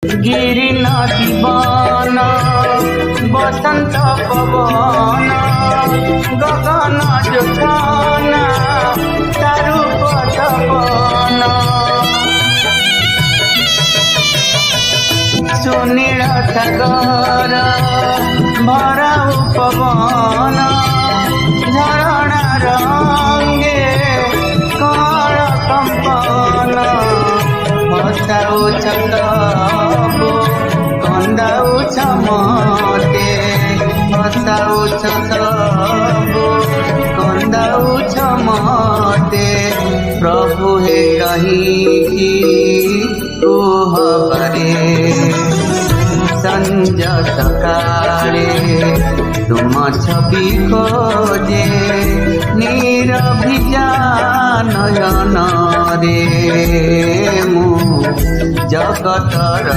गिरी नदी बन बसंत पवन गगन जोखन तारू पवन सुनील सागर भरा पवन झरणा रंगे कण कंपन हसाउछ तबु कंदाउछ मते हसाउछ तबु कंदाउछ मते प्रभु हे कहीं ओह बरे संज सकाळे तुम छवि खोजे नीरभिजा नयन रे मु जगतर